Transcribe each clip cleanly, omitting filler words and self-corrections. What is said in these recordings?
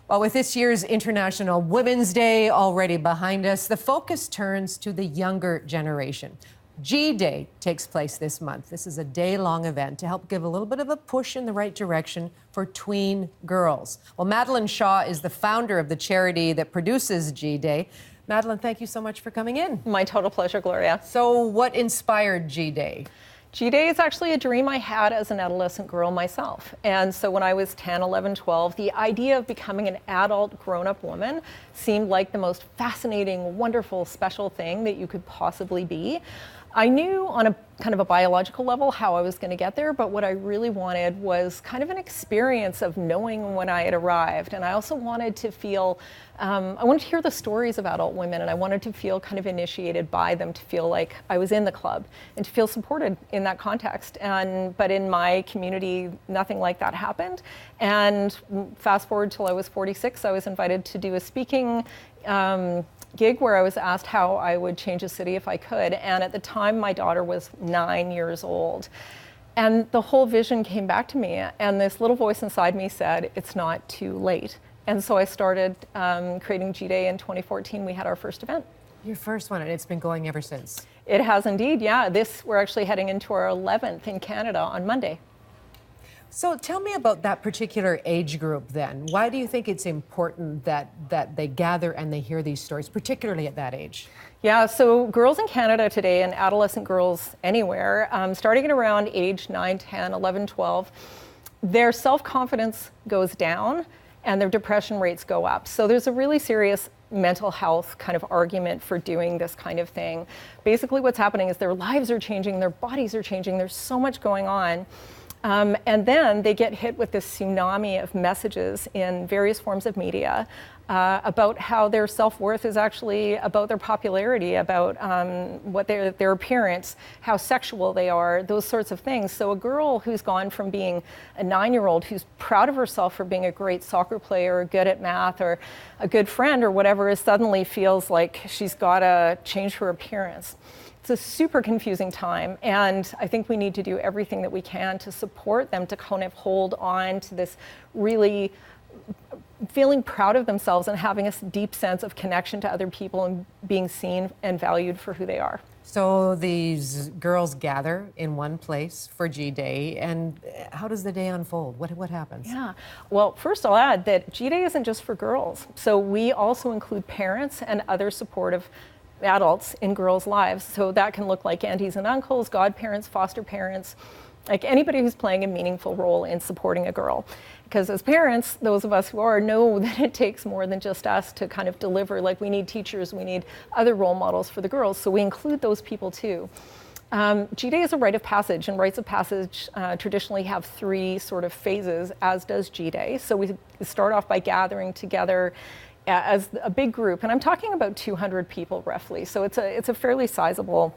Well, with this year's International Women's Day already behind us, the focus turns to the younger generation. G-Day takes place this month. This is a day-long event to help give a little bit of a push in the right direction for tween girls. Well, Madeline Shaw is the founder of the charity that produces G-Day. Madeline, thank you so much for coming in. My total pleasure, Gloria. So what inspired G-Day? G-Day is actually a dream I had as an adolescent girl myself. And so when I was 10, 11, 12, the idea of becoming an adult grown-up woman seemed like the most fascinating, wonderful, special thing that you could possibly be. I knew on a kind of a biological level how I was going to get there, but what I really wanted was kind of an experience of knowing when I had arrived. And I also wanted to feel, I wanted to hear the stories of adult women, and I wanted to feel kind of initiated by them, to feel like I was in the club and to feel supported in that context. But in my community, nothing like that happened. And fast forward till I was 46, I was invited to do a speaking gig where I was asked how I would change a city if I could. And at the time, my daughter was 9 years old. And the whole vision came back to me. And this little voice inside me said, it's not too late. And so I started creating G-Day in 2014. We had our first event. Your first one, and it's been going ever since. It has indeed, yeah. We're actually heading into our 11th in Canada on Monday. So tell me about that particular age group then. Why do you think it's important that they gather and they hear these stories, particularly at that age? Yeah, so girls in Canada today and adolescent girls anywhere, starting at around age 9, 10, 11, 12, their self-confidence goes down and their depression rates go up. So there's a really serious mental health kind of argument for doing this kind of thing. Basically what's happening is their lives are changing, their bodies are changing, there's so much going on. And then they get hit with this tsunami of messages in various forms of media about how their self-worth is actually about their popularity, about what their appearance, how sexual they are, those sorts of things. So a girl who's gone from being a 9-year-old who's proud of herself for being a great soccer player, or good at math, or a good friend, or whatever, is suddenly feels like she's got to change her appearance. It's a super confusing time, and I think we need to do everything that we can to support them to kind of hold on to this really feeling proud of themselves and having a deep sense of connection to other people and being seen and valued for who they are. So these girls gather in one place for G-Day, and how does the day unfold? What happens? Yeah, well, first I'll add that G-Day isn't just for girls. So we also include parents and other supportive adults in girls' lives. So that can look like aunties and uncles, godparents, foster parents, like anybody who's playing a meaningful role in supporting a girl. Because as parents, those of us who are know that it takes more than just us to kind of deliver. Like we need teachers, we need other role models for the girls. So we include those people too. G-Day is a rite of passage, and rites of passage traditionally have 3 sort of phases, as does G-Day. So we start off by gathering together as a big group, and I'm talking about 200 people roughly. So it's a fairly sizable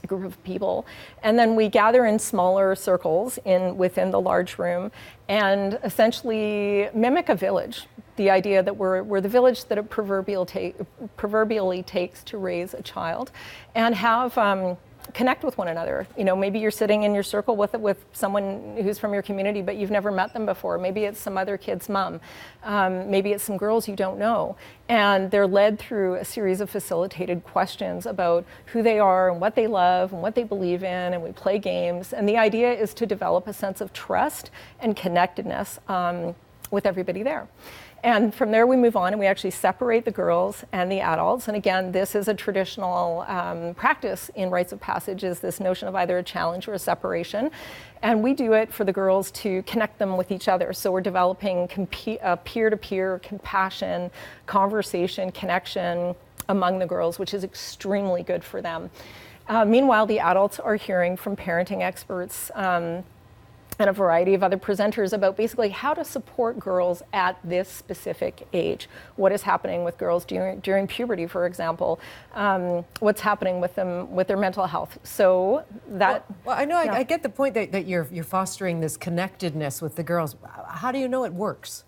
group of people, and then we gather in smaller circles within the large room and essentially mimic a village. The idea that we're the village that it proverbially takes to raise a child, and have connect with one another. You know, maybe you're sitting in your circle with someone who's from your community, but you've never met them before. Maybe it's some other kid's mom. Maybe it's some girls you don't know. And they're led through a series of facilitated questions about who they are and what they love and what they believe in, and we play games. And the idea is to develop a sense of trust and connectedness with everybody there. And from there we move on and we actually separate the girls and the adults. And again, this is a traditional practice in rites of passage, is this notion of either a challenge or a separation. And we do it for the girls to connect them with each other. So we're developing peer-to-peer compassion, conversation, connection among the girls, which is extremely good for them. Meanwhile, the adults are hearing from parenting experts and a variety of other presenters about basically how to support girls at this specific age. What is happening with girls during puberty, for example? What's happening with them with their mental health? So that. Well, I know I get the point that you're fostering this connectedness with the girls. How do you know it works?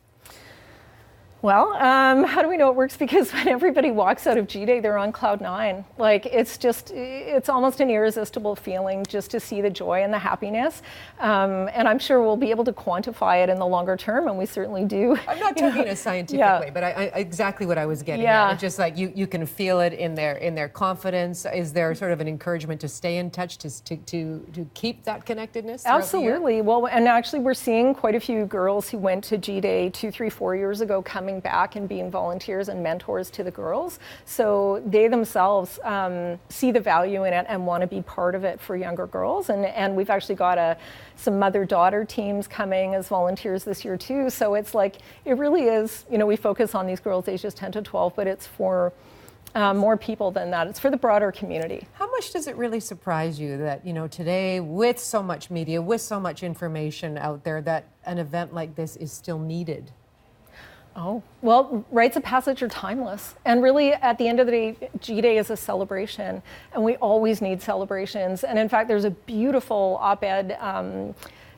Well, how do we know it works? Because when everybody walks out of G-Day, they're on cloud nine. Like, it's almost an irresistible feeling just to see the joy and the happiness. And I'm sure we'll be able to quantify it in the longer term, and we certainly do. I'm not talking in a scientific way, but I exactly what I was getting at. It's just like you can feel it in their confidence. Is there sort of an encouragement to stay in touch, to keep that connectedness? Absolutely. Well, and actually we're seeing quite a few girls who went to G-Day 2, 3, 4 years ago coming back and being volunteers and mentors to the girls. So they themselves see the value in it and want to be part of it for younger girls. And we've actually got some mother-daughter teams coming as volunteers this year too. So it's like, it really is, we focus on these girls ages 10 to 12, but it's for more people than that. It's for the broader community. How much does it really surprise you that, today, with so much media, with so much information out there, that an event like this is still needed? Oh, well, rites of passage are timeless. And really, at the end of the day, G-Day is a celebration, and we always need celebrations. And in fact, there's a beautiful op-ed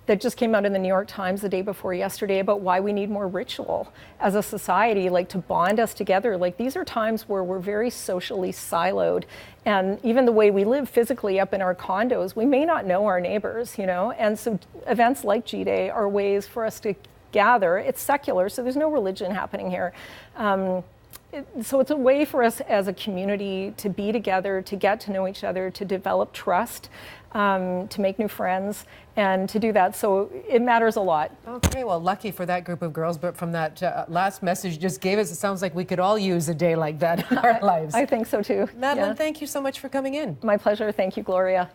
that just came out in the New York Times the day before yesterday about why we need more ritual as a society, like to bond us together. Like, these are times where we're very socially siloed. And even the way we live physically up in our condos, we may not know our neighbors, And so events like G-Day are ways for us to gather. It's secular, so there's no religion happening here. So it's a way for us as a community to be together, to get to know each other, to develop trust, to make new friends, and to do that. So it matters a lot. Okay, well, lucky for that group of girls, but from that last message you just gave us, it sounds like we could all use a day like that in our lives. I think so too. Madeline, thank you so much for coming in. My pleasure. Thank you, Gloria.